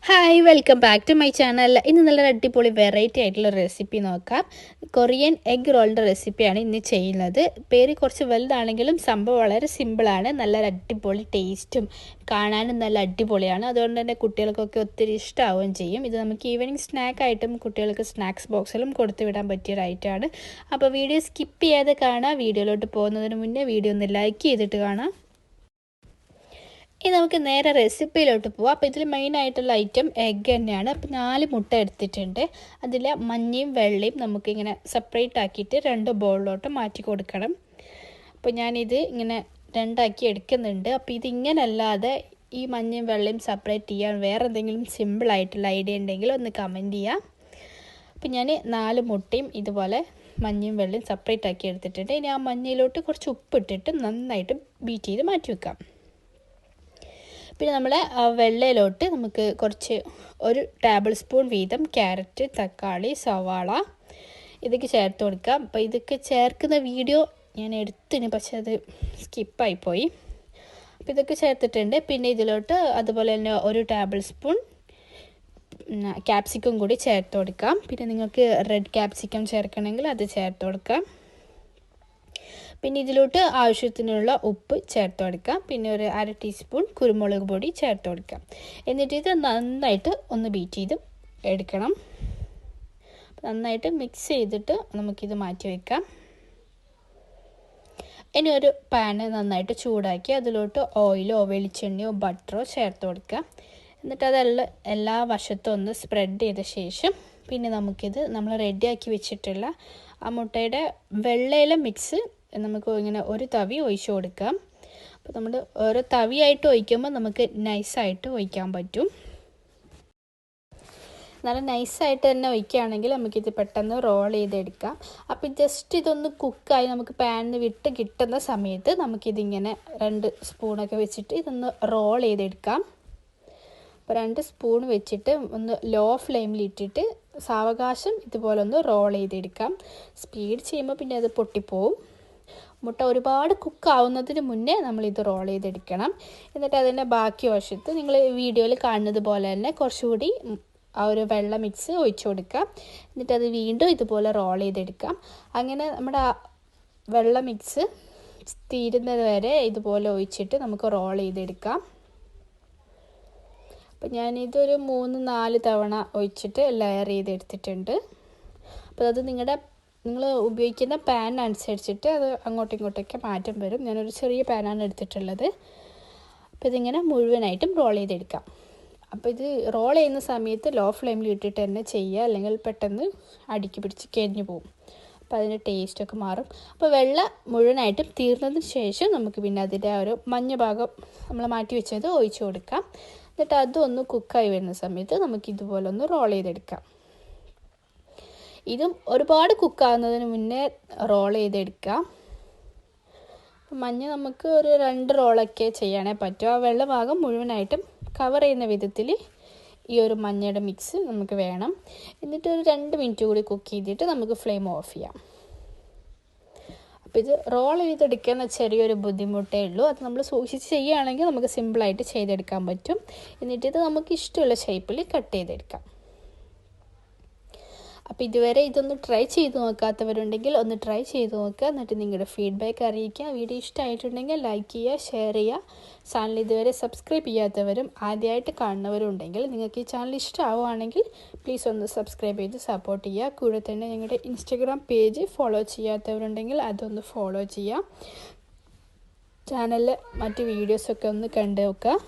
Hi, welcome back to my channel. ഇന്ന് നല്ല അടിപൊളി വെറൈറ്റി ആയിട്ടുള്ള റെസിപ്പി നോക്കാം. കൊറിയൻ എഗ് റോളിൻ്റെ റെസിപ്പിയാണ് ഇന്ന് ചെയ്യുന്നത്. പേര് കുറച്ച് വലുതാണെങ്കിലും സംഭവം വളരെ സിമ്പിളാണ്. നല്ല അടിപൊളി ടേസ്റ്റും കാണാനും നല്ല അടിപൊളിയാണ്. അതുകൊണ്ട് തന്നെ കുട്ടികൾക്കൊക്കെ ഒത്തിരി ഇഷ്ടമാവുകയും ചെയ്യും. ഇത് നമുക്ക് ഈവനിങ് സ്നാക്കായിട്ടും കുട്ടികൾക്ക് സ്നാക്സ് ബോക്സിലും കൊടുത്തു വിടാൻ പറ്റിയ ഒരു ഐറ്റമാണ്. അപ്പോൾ വീഡിയോ സ്കിപ്പ് ചെയ്യാതെ കാണാം. വീഡിയോയിലോട്ട് പോകുന്നതിന് മുന്നേ വീഡിയോ ഒന്ന് ലൈക്ക് ചെയ്തിട്ട് കാണാം. ഇനി നമുക്ക് നേരെ റെസിപ്പിയിലോട്ട് പോവാം. അപ്പോൾ ഇതിൽ മെയിനായിട്ടുള്ള ഐറ്റം എഗ്ഗ് തന്നെയാണ്. അപ്പോൾ 4 മുട്ട എടുത്തിട്ടുണ്ട്. അതിൽ മഞ്ഞയും വെള്ളയും നമുക്കിങ്ങനെ സെപ്പറേറ്റ് ആക്കിയിട്ട് 2 ബൗളിലോട്ട് മാറ്റി കൊടുക്കണം. അപ്പോൾ ഞാനിത് ഇങ്ങനെ രണ്ടാക്കി എടുക്കുന്നുണ്ട്. അപ്പോൾ ഇതിങ്ങനല്ലാതെ ഈ മഞ്ഞയും വെള്ളയും സെപ്പറേറ്റ് ചെയ്യാൻ വേറെ എന്തെങ്കിലും സിമ്പിളായിട്ടുള്ള ഐഡിയ ഉണ്ടെങ്കിൽ ഒന്ന് കമൻറ്റ് ചെയ്യാം. അപ്പോൾ ഞാൻ 4 മുട്ടയും ഇതുപോലെ മഞ്ഞയും വെള്ളയും സെപ്പറേറ്റ് ആക്കി എടുത്തിട്ടുണ്ട്. ഇനി ആ മഞ്ഞയിലോട്ട് കുറച്ച് ഉപ്പിട്ടിട്ട് നന്നായിട്ട് ബീറ്റ് ചെയ്ത് മാറ്റി വെക്കാം. പിന്നെ നമ്മൾ വെള്ളയിലോട്ട് നമുക്ക് കുറച്ച് 1 ടേബിൾ സ്പൂൺ വീതം ക്യാരറ്റ്, തക്കാളി, സവാള ഇതൊക്കെ ചേർത്ത് കൊടുക്കാം. അപ്പോൾ ഇതൊക്കെ ചേർക്കുന്ന വീഡിയോ ഞാൻ എടുത്തിന്, പക്ഷെ അത് സ്കിപ്പായിപ്പോയി. അപ്പോൾ ഇതൊക്കെ ചേർത്തിട്ടുണ്ട്. പിന്നെ ഇതിലോട്ട് അതുപോലെ തന്നെ 1 ടേബിൾ സ്പൂൺ ക്യാപ്സിക്കം കൂടി ചേർത്ത് കൊടുക്കാം. പിന്നെ നിങ്ങൾക്ക് റെഡ് ക്യാപ്സിക്കം ചേർക്കണമെങ്കിൽ അത് ചേർത്ത് കൊടുക്കാം. പിന്നെ ഇതിലോട്ട് ആവശ്യത്തിനുള്ള ഉപ്പ് ചേർത്ത് കൊടുക്കാം. പിന്നെ 1/2 ടീസ്പൂൺ കുരുമുളക് പൊടി ചേർത്ത് കൊടുക്കാം. എന്നിട്ട് ഇത് നന്നായിട്ട് ഒന്ന് ബീറ്റ് ചെയ്ത് എടുക്കണം. നന്നായിട്ട് മിക്സ് ചെയ്തിട്ട് നമുക്കിത് മാറ്റി വയ്ക്കാം. ഇനി ഒരു പാന് നന്നായിട്ട് ചൂടാക്കി അതിലോട്ട് ഓയിലോ വെളിച്ചെണ്ണയോ ബട്ടറോ ചേർത്ത് കൊടുക്കാം. എന്നിട്ട് അതെല്ലാം എല്ലാ വശത്തും ഒന്ന് സ്പ്രെഡ് ചെയ്ത ശേഷം പിന്നെ നമുക്കിത് നമ്മൾ റെഡിയാക്കി വെച്ചിട്ടുള്ള ആ മുട്ടയുടെ വെള്ളയിലെ മിക്സ് നമുക്ക് ഇങ്ങനെ ഒരു തവി ഒഴിച്ചു കൊടുക്കാം. അപ്പോൾ നമ്മൾ ഓരോ തവിയായിട്ട് ഒഴിക്കുമ്പോൾ നമുക്ക് നൈസായിട്ട് ഒഴിക്കാൻ പറ്റും. നല്ല നൈസായിട്ട് തന്നെ ഒഴിക്കുകയാണെങ്കിൽ നമുക്കിത് പെട്ടെന്ന് റോൾ ചെയ്തെടുക്കാം. അപ്പോൾ ജസ്റ്റ് ഇതൊന്ന് കുക്കായി നമുക്ക് പാനിൽ വിട്ട് കിട്ടുന്ന സമയത്ത് നമുക്കിതിങ്ങനെ 2 സ്പൂണൊക്കെ വെച്ചിട്ട് ഇതൊന്ന് റോൾ ചെയ്തെടുക്കാം. അപ്പോൾ 2 സ്പൂൺ വെച്ചിട്ട് ഒന്ന് ലോ ഫ്ലെയിമിൽ ഇട്ടിട്ട് സാവകാശം ഇതുപോലെ ഒന്ന് റോൾ ചെയ്തെടുക്കാം. സ്പീഡ് ചെയ്യുമ്പോൾ പിന്നെ അത് പൊട്ടിപ്പോവും. മുട്ട ഒരുപാട് കുക്കാവുന്നതിന് മുന്നേ നമ്മളിത് റോൾ ചെയ്തെടുക്കണം. എന്നിട്ട് അതിൻ്റെ ബാക്കി വശത്ത് നിങ്ങൾ വീഡിയോയിൽ കാണുന്നത് പോലെ തന്നെ കുറച്ചുകൂടി ആ ഒരു വെള്ള മിക്സ് ഒഴിച്ചു കൊടുക്കാം. എന്നിട്ട് അത് വീണ്ടും ഇതുപോലെ റോൾ ചെയ്തെടുക്കാം. അങ്ങനെ നമ്മുടെ വെള്ള മിക്സ് തീരുന്നത് വരെ ഇതുപോലെ ഒഴിച്ചിട്ട് നമുക്ക് റോൾ ചെയ്തെടുക്കാം. അപ്പോൾ ഞാനിതൊരു 3-4 തവണ ഒഴിച്ചിട്ട് ലെയർ ചെയ്തെടുത്തിട്ടുണ്ട്. അപ്പോൾ അത് നിങ്ങൾ ഉപയോഗിക്കുന്ന പാൻ അനുസരിച്ചിട്ട് അത് അങ്ങോട്ടും ഇങ്ങോട്ടൊക്കെ മാറ്റം വരും. ഞാനൊരു ചെറിയ പാനാണ് എടുത്തിട്ടുള്ളത്. അപ്പോൾ ഇതിങ്ങനെ മുഴുവനായിട്ടും റോൾ ചെയ്തെടുക്കാം. അപ്പോൾ ഇത് റോൾ ചെയ്യുന്ന സമയത്ത് ലോ ഫ്ലെയിമിൽ ഇട്ടിട്ട് തന്നെ ചെയ്യുക, അല്ലെങ്കിൽ പെട്ടെന്ന് അടുക്കി പിടിച്ച് കരിഞ്ഞു പോകും. അപ്പോൾ അതിൻ്റെ ടേസ്റ്റൊക്കെ മാറും. അപ്പോൾ വെള്ള മുഴുവനായിട്ടും തീർന്നതിന് ശേഷം നമുക്ക് പിന്നെ അതിൻ്റെ ഒരു മഞ്ഞ ഭാഗം നമ്മൾ മാറ്റി വെച്ചത് ഒഴിച്ചു കൊടുക്കാം. എന്നിട്ട് അതൊന്ന് കുക്കായി വരുന്ന സമയത്ത് നമുക്കിതുപോലെ ഒന്ന് റോൾ ചെയ്തെടുക്കാം. ഇതും ഒരുപാട് കുക്കാവുന്നതിന് മുന്നേ റോൾ ചെയ്തെടുക്കാം. മഞ്ഞ നമുക്ക് ഒരു 2 റോളൊക്കെ ചെയ്യാനേ പറ്റും. ആ വെള്ള ഭാഗം മുഴുവനായിട്ടും കവർ ചെയ്യുന്ന വിധത്തിൽ ഈ ഒരു മഞ്ഞയുടെ മിക്സ് നമുക്ക് വേണം. എന്നിട്ട് ഒരു 2 മിനിറ്റ് കൂടി കുക്ക് ചെയ്തിട്ട് നമുക്ക് ഫ്ലെയിം ഓഫ് ചെയ്യാം. അപ്പോൾ ഇത് റോൾ ചെയ്തെടുക്കുന്ന ചെറിയൊരു ബുദ്ധിമുട്ടേ ഉള്ളൂ. അത് നമ്മൾ സൂക്ഷിച്ച് ചെയ്യുകയാണെങ്കിൽ നമുക്ക് സിമ്പിളായിട്ട് ചെയ്തെടുക്കാൻ പറ്റും. എന്നിട്ട് ഇത് നമുക്ക് ഇഷ്ടമുള്ള ഷേപ്പിൽ കട്ട് ചെയ്തെടുക്കാം. അപ്പോൾ ഇതുവരെ ഇതൊന്ന് ട്രൈ ചെയ്ത് നോക്കാത്തവരുണ്ടെങ്കിൽ ഒന്ന് ട്രൈ ചെയ്ത് നോക്കുക. എന്നിട്ട് നിങ്ങളുടെ ഫീഡ്ബാക്ക് അറിയിക്കുക. വീഡിയോ ഇഷ്ടമായിട്ടുണ്ടെങ്കിൽ ലൈക്ക് ചെയ്യുക, ഷെയർ ചെയ്യുക. ചാനൽ ഇതുവരെ സബ്സ്ക്രൈബ് ചെയ്യാത്തവരും ആദ്യമായിട്ട് കാണുന്നവരും ഉണ്ടെങ്കിൽ നിങ്ങൾക്ക് ഈ ചാനൽ ഇഷ്ടമാവുകയാണെങ്കിൽ പ്ലീസ് ഒന്ന് സബ്സ്ക്രൈബ് ചെയ്ത് സപ്പോർട്ട് ചെയ്യുക. കൂടെ തന്നെ ഞങ്ങളുടെ ഇൻസ്റ്റഗ്രാം പേജ് ഫോളോ ചെയ്യാത്തവരുണ്ടെങ്കിൽ അതൊന്ന് ഫോളോ ചെയ്യുക. ചാനലിൽ മറ്റ് വീഡിയോസൊക്കെ ഒന്ന് കണ്ടു നോക്കുക.